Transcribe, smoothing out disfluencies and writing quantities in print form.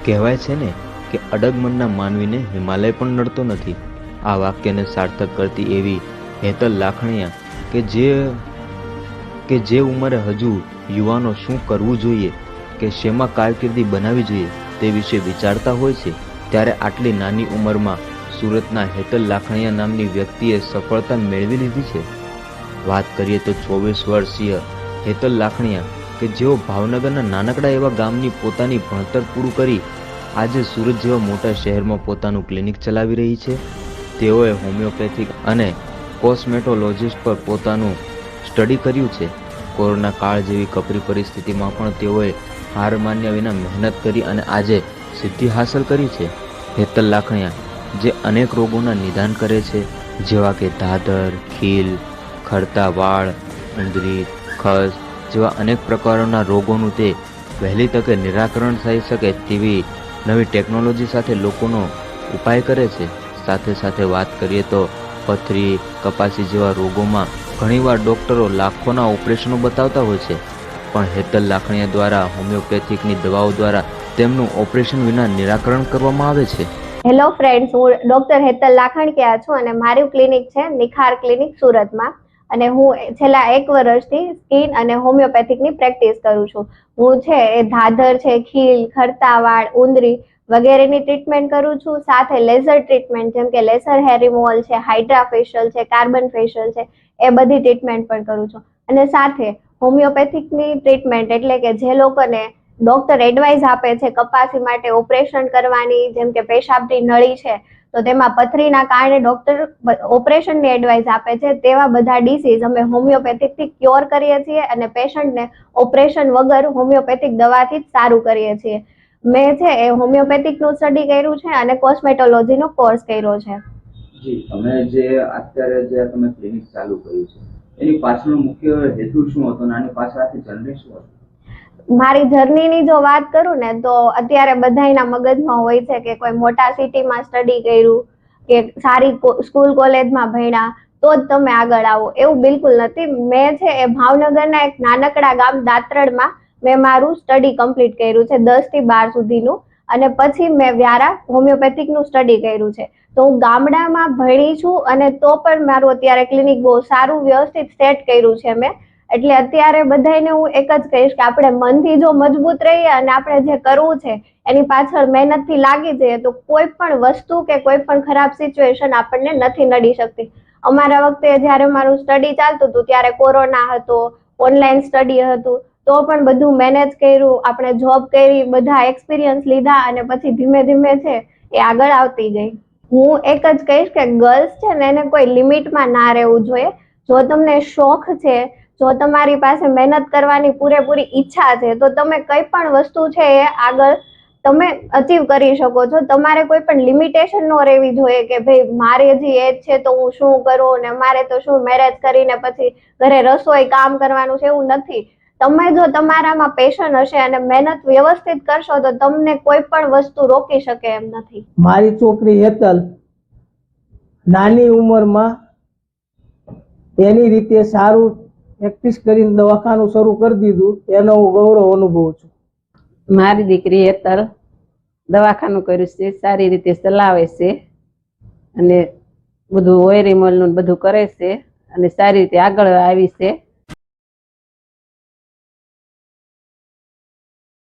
કહેવાય છે ને કે અડગ મનના માનવીને હિમાલય પણ નડતો નથી. આ વાક્યને સાર્થક કરતી એવી હેતલ લાખણીયા કે જે ઉંમરે હજુ યુવાનો શું કરવું જોઈએ કે શેમાં કારકિર્દી બનાવવી જોઈએ તે વિશે વિચારતા હોય છે, ત્યારે આટલી નાની ઉંમરમાં સુરતના હેતલ લાખણીયા નામની વ્યક્તિએ સફળતા મેળવી લીધી છે. વાત કરીએ તો 24 વર્ષીય હેતલ લાખણીયા કે જેઓ ભાવનગરના નાનકડા એવા ગામની પોતાની ભણતર પૂરું કરી આજે સુરત જેવા મોટા શહેરમાં પોતાનું ક્લિનિક ચલાવી રહી છે. તેઓએ હોમિયોપેથિક અને કોસ્મેટોલોજીસ્ટ પર પોતાનું સ્ટડી કર્યું છે. કોરોના કાળ જેવી કપરી પરિસ્થિતિમાં પણ તેઓએ હાર માન્યા વિના મહેનત કરી અને આજે સિદ્ધિ હાંસલ કરી છે. હેતલ લાખણીયા જે અનેક રોગોના નિદાન કરે છે, જેવા કે ધાધર, ખીલ, ખરતા વાળ, ઉંદરી, ખસ જેવા અનેક પ્રકારોના રોગોનું તે વહેલી તકે નિરાકરણ થઈ શકે તેવી નવી ટેકનોલોજી સાથે લોકોનો ઉપાય કરે છે. સાથે સાથે વાત કરીએ તો પથરી, કપાસી જેવા રોગોમાં ઘણીવાર ડૉક્ટરો લાખોના ઓપરેશનો બતાવતા હોય છે, પણ હેતલ લાખણીયા દ્વારા હોમિયોપેથિકની દવાઓ દ્વારા તેમનું ઓપરેશન વિના નિરાકરણ કરવામાં આવે છે. હેલો ફ્રેન્ડ્સ, હું ડોક્ટર હેતલ લાખણીયા છું અને મારું ક્લિનિક છે નિખાર ક્લિનિક સુરતમાં અને હું છેલ્લા 1 વર્ષથી સ્કિન અને હોમિયોપેથિકની પ્રેક્ટિસ કરું છું. હું છે એ ધાધર છે, ખીલ, ખરતા વાળ, ઉંદરી વગેરેની ટ્રીટમેન્ટ કરું છું. સાથે લેઝર ટ્રીટમેન્ટ જેમ કે લેસર હેર રિમૂવલ છે, હાઇડ્રા ફેશિયલ છે, કાર્બન ફેશિયલ છે, એ બધી ટ્રીટમેન્ટ પણ કરું છું. અને સાથે હોમિયોપેથિકની ટ્રીટમેન્ટ એટલે કે જે લોકોને ડોક્ટર એડવાઇસ આપે છે કપાસી માટે ઓપરેશન કરવાની, જેમ કે પેશાબની નળી છે તો તેમાં પથરીના કારણે ડોક્ટર ઓપરેશનની એડવાઇસ આપે છે, તેવા બધા ડિસીઝ અમે હોમિયોપેથિકથી ક્યોર કરીએ છીએ અને પેશન્ટને ઓપરેશન વગર હોમિયોપેથિક દવાથી જ સારું કરીએ છીએ. મેં છે એ હોમિયોપેથિકનું સ્ટડી કર્યું છે અને કોસ્મેટોલોજીનો કોર્સ કર્યો છે. જી, તમે જે અત્યારે જે તમે ક્લિનિક ચાલુ કર્યું છે એની પાછળનો મુખ્ય હેતુ શું હતો અને આની પાછળથી જર્ની શું હતી? મારી જર્નીની જો વાત કરું ને તો અત્યારે બધાયના મગજમાં હોય છે કે કોઈ મોટા સિટીમાં સ્ટડી કર્યું કે સારી સ્કૂલ કોલેજમાં ભણ્યા તો જ તમે આગળ આવો, એવું બિલકુલ નથી. મેં છે એ ભાવનગરના એક નાનકડા ગામ દાત્રડમાં મેં મારું સ્ટડી કમ્પ્લીટ કર્યું છે 10 થી 12 સુધીનું, અને પછી મેં વ્યારા હોમિયોપેથિકનું સ્ટડી કર્યું છે. તો હું ગામડામાં ભણી છું અને તો પણ મારું અત્યારે ક્લિનિક બહુ સારું વ્યવસ્થિત સેટ કર્યું છે મેં. એટલે અત્યારે બધાને હું એક જ કહીશ કે આપણે મનથી જો મજબૂત રહીએ અને આપણે જે કરવું છે એની પાછળ મહેનતથી લાગી જઈએ તો કોઈ પણ વસ્તુ કે કોઈ પણ ખરાબ સિચ્યુએશન આપણને નથી નડી શકતી. અમારા વખતે જ્યારે મારું સ્ટડી ચાલતું હતું ત્યારે કોરોના હતો, ઓનલાઈન સ્ટડી હતું, તો પણ બધું મેનેજ કર્યું, આપણે જોબ કરી, બધા એક્સપિરિયન્સ લીધા અને પછી ધીમે ધીમે છે એ આગળ આવતી ગઈ. હું એક જ કહીશ કે ગર્લ્સ છે ને એને કોઈ લિમિટમાં ના રહેવું જોઈએ. જો તમને શોખ છે, જો તમારી પાસે મહેનત કરવાની પૂરેપૂરી ઈચ્છા છે તો તમે કઈ પણ વસ્તુ છે એ આગળ તમે અચીવ કરી શકો છો. તમારે કોઈ પણ લિમિટેશન ન રહેવી જોઈએ કે ભાઈ મારે હજી એજ છે તો હું શું કરું ને મારે તો શું મેરેજ કરીને પછી ઘરે રસોઈ કામ કરવાનું છે, એવું નથી. તમે જો તમારામાં પેશન હશે અને મહેનત વ્યવસ્થિત કરશો તો તમને કોઈ પણ વસ્તુ રોકી શકે એમ નથી. મારી છોકરી હેતલ નાની ઉંમરમાં એની રીતે સારું પ્રેક્ટિસ કરીને દવાખાનું શરૂ કરી દીધું, એનો હું ગૌરવ અનુભવું છું. મારી દીકરી હેતલ દવાખાનું કર્યું છે, સારી રીતે ચલાવે છે અને બધું ઓયરીમલનું બધું કરે છે અને સારી રીતે આગળ આવી છે.